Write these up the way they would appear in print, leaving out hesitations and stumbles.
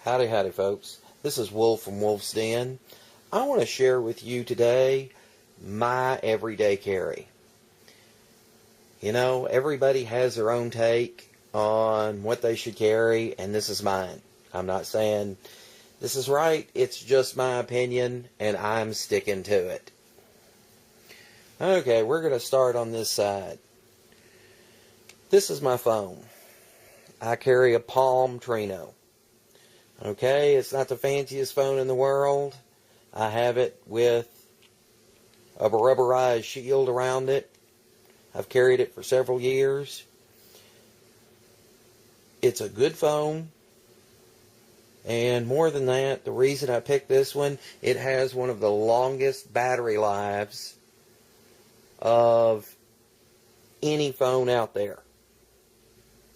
Howdy, howdy, folks. This is Wolf from Wolf's Den. I want to share with you today my everyday carry. You know, everybody has their own take on what they should carry, and this is mine. I'm not saying this is right. It's just my opinion, and I'm sticking to it. Okay, we're going to start on this side. This is my phone. I carry a Palm Trino. Okay, it's not the fanciest phone in the world. I have it with a rubberized shield around it. I've carried it for several years. It's a good phone. And more than that, the reason I picked this one, it has one of the longest battery lives of any phone out there.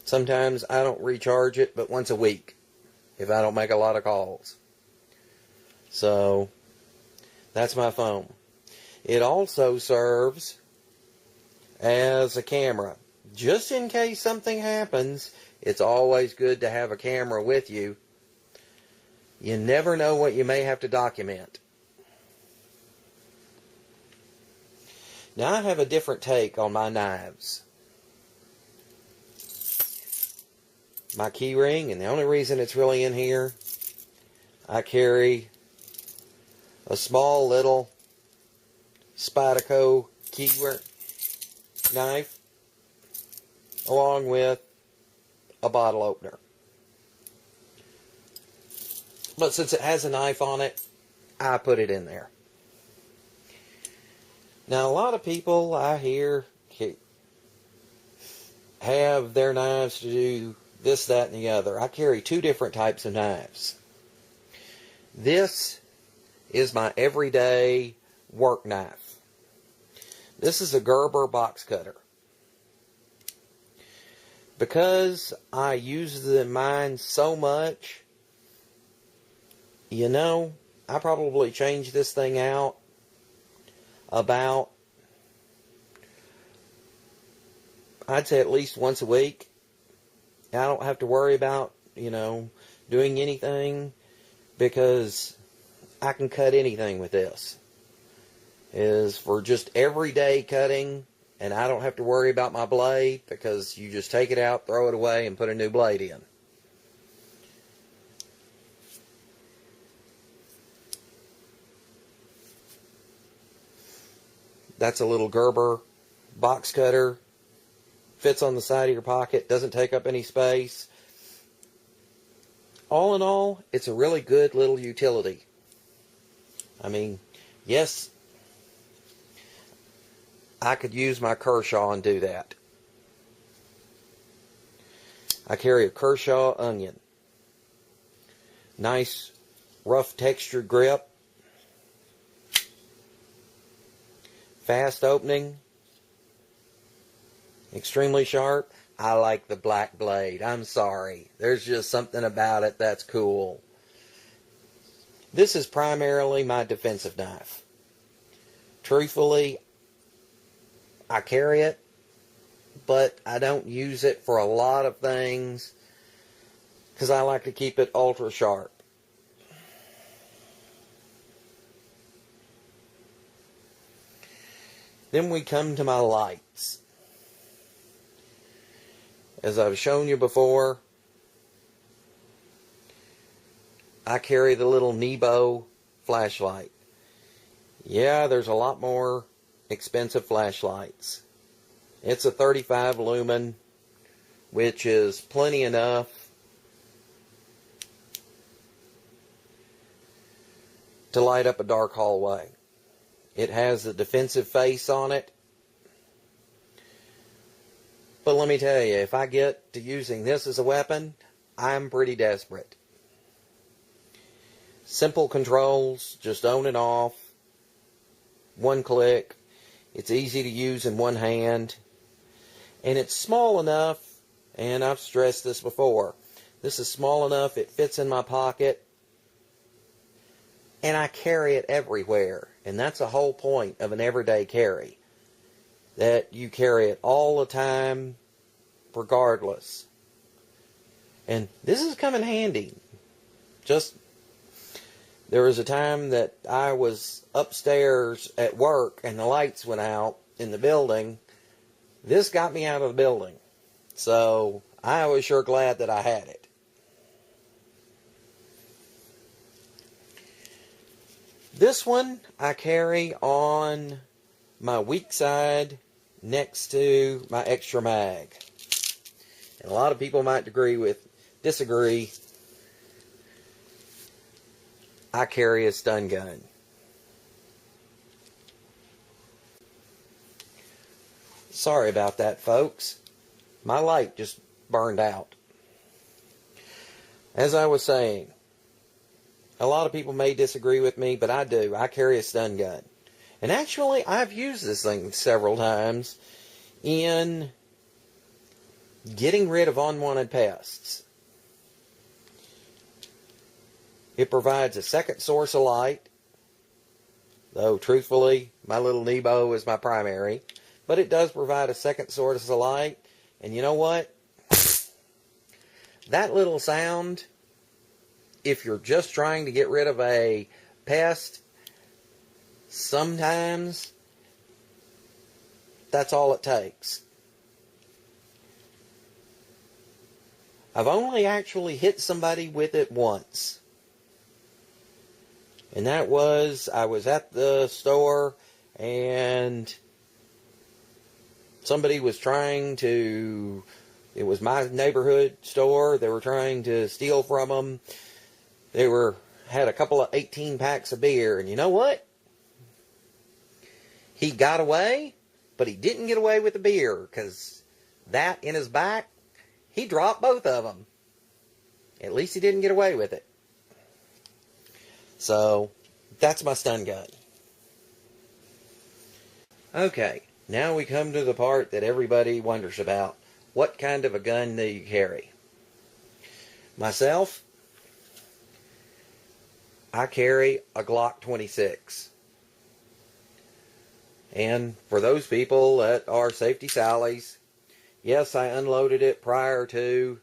Sometimes I don't recharge it but once a week if I don't make a lot of calls. So, that's my phone. It also serves as a camera. Just in case something happens, it's always good to have a camera with you. You never know what you may have to document. Now, I have a different take on my knives. My key ring, and the only reason it's really in here, I carry a small little Spyderco key knife along with a bottle opener. But since it has a knife on it, I put it in there. Now, a lot of people I hear have their knives to do this, that, and the other. I carry two different types of knives. This is my everyday work knife. This is a Gerber box cutter. Because I use mine so much, you know, I probably change this thing out about, I'd say at least once a week. I don't have to worry about, doing anything because I can cut anything with this. It is for just everyday cutting, and I don't have to worry about my blade because you just take it out, throw it away, and put a new blade in. That's a little Gerber box cutter. Fits on the side of your pocket, doesn't take up any space. All in all, it's a really good little utility. I mean, yes, I could use my Kershaw and do that. I carry a Kershaw onion. Nice, rough textured grip. Fast opening. Extremely sharp. I like the black blade. I'm sorry. There's just something about it that's cool. This is primarily my defensive knife. Truthfully, I carry it, but I don't use it for a lot of things because I like to keep it ultra sharp. Then we come to my lights. As I've shown you before, I carry the little Nebo flashlight. Yeah, there's a lot more expensive flashlights. It's a 35 lumen, which is plenty enough to light up a dark hallway. It has a defensive face on it. But let me tell you, if I get to using this as a weapon, I'm pretty desperate. Simple controls, just on and off. One click. It's easy to use in one hand. And it's small enough, and I've stressed this before, this is small enough, it fits in my pocket. And I carry it everywhere. And that's the whole point of an everyday carry. That you carry it all the time, regardless. And this is coming handy. There was a time that I was upstairs at work and the lights went out in the building. This got me out of the building. So I was sure glad that I had it. This one I carry on my weak side next to my extra mag. And a lot of people might disagree. I carry a stun gun. Sorry about that, folks. My light just burned out. As I was saying, a lot of people may disagree with me, but I do. I carry a stun gun. And actually, I've used this thing several times in getting rid of unwanted pests. It provides a second source of light, though truthfully, my little Nebo is my primary. But it does provide a second source of light. And you know what? That little sound, if you're just trying to get rid of a pest, sometimes that's all it takes. I've only actually hit somebody with it once. And that was, I was at the store and somebody was trying to, it was my neighborhood store, they were trying to steal from them. They had a couple of 18 packs of beer, and you know what? He got away, but he didn't get away with the beer, because that in his back, he dropped both of them. At least he didn't get away with it. So, that's my stun gun. Okay, now we come to the part that everybody wonders about. What kind of a gun do you carry? Myself, I carry a Glock 26. And for those people that are safety Sallies, yes, I unloaded it prior to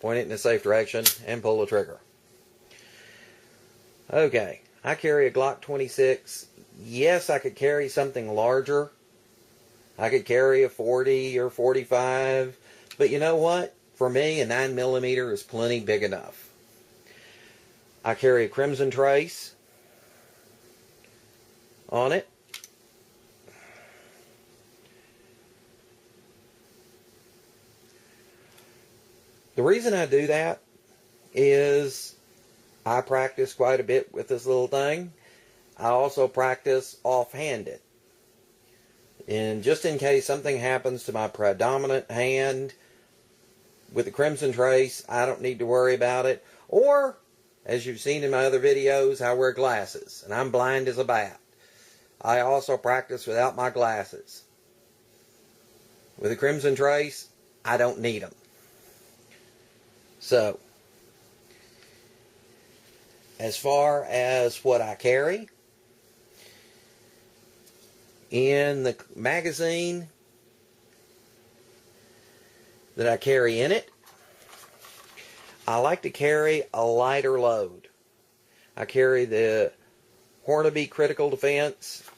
point it in a safe direction and pull the trigger. Okay, I carry a Glock 26. Yes, I could carry something larger. I could carry a 40 or 45. But you know what? For me, a 9mm is plenty big enough. I carry a Crimson Trace on it. The reason I do that is I practice quite a bit with this little thing. I also practice offhanded. And just in case something happens to my predominant hand with the Crimson Trace, I don't need to worry about it. Or, as you've seen in my other videos, I wear glasses, and I'm blind as a bat. I also practice without my glasses. With the Crimson Trace, I don't need them. So, as far as what I carry, in the magazine that I carry in it, I like to carry a lighter load. I carry the Hornby Critical Defense.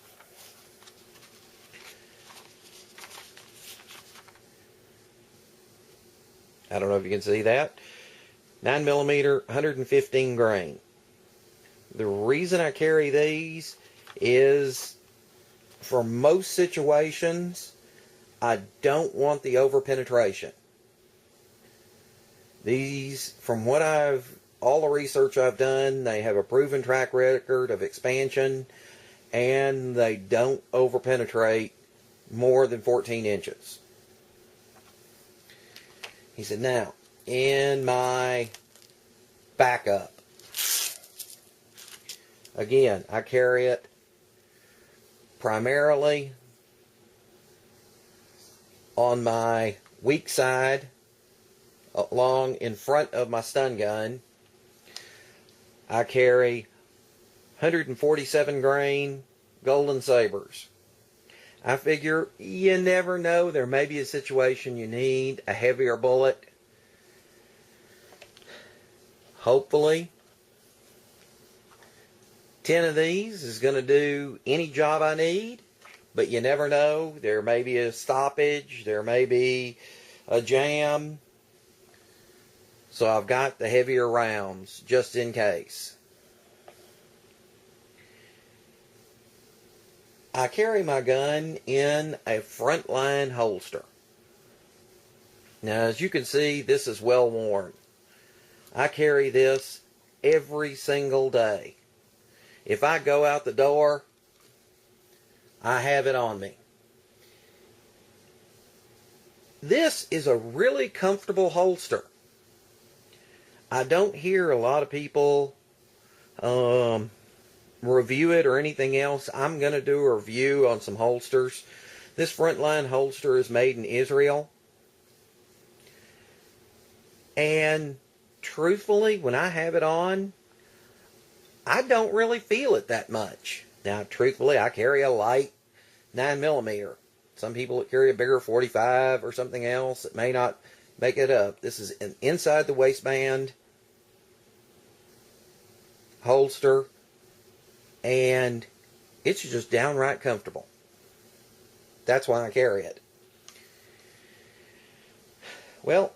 I don't know if you can see that. 9mm, 115 grain. The reason I carry these is for most situations, I don't want the over-penetration. These, from what all the research I've done, they have a proven track record of expansion, and they don't over-penetrate more than 14 inches. He said, now, in my backup, again, I carry it primarily on my weak side, along in front of my stun gun. I carry 147 grain Golden Sabers. I figure you never know, there may be a situation you need a heavier bullet. Hopefully, 10 of these is going to do any job I need, but you never know. There may be a stoppage, there may be a jam, so I've got the heavier rounds just in case. I carry my gun in a frontline holster. Now, as you can see, this is well worn. I carry this every single day. If I go out the door, I have it on me. This is a really comfortable holster. I don't hear a lot of people review it or anything else. I'm going to do a review on some holsters. This frontline holster is made in Israel. And truthfully, when I have it on, I don't really feel it that much. Now, truthfully, I carry a light 9mm. Some people that carry a bigger 45 or something else, it may not make it up. This is an inside the waistband holster, and it's just downright comfortable. That's why I carry it. Well,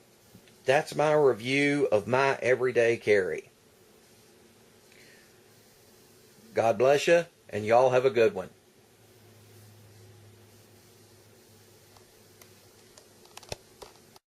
that's my review of my everyday carry. God bless you, and y'all have a good one.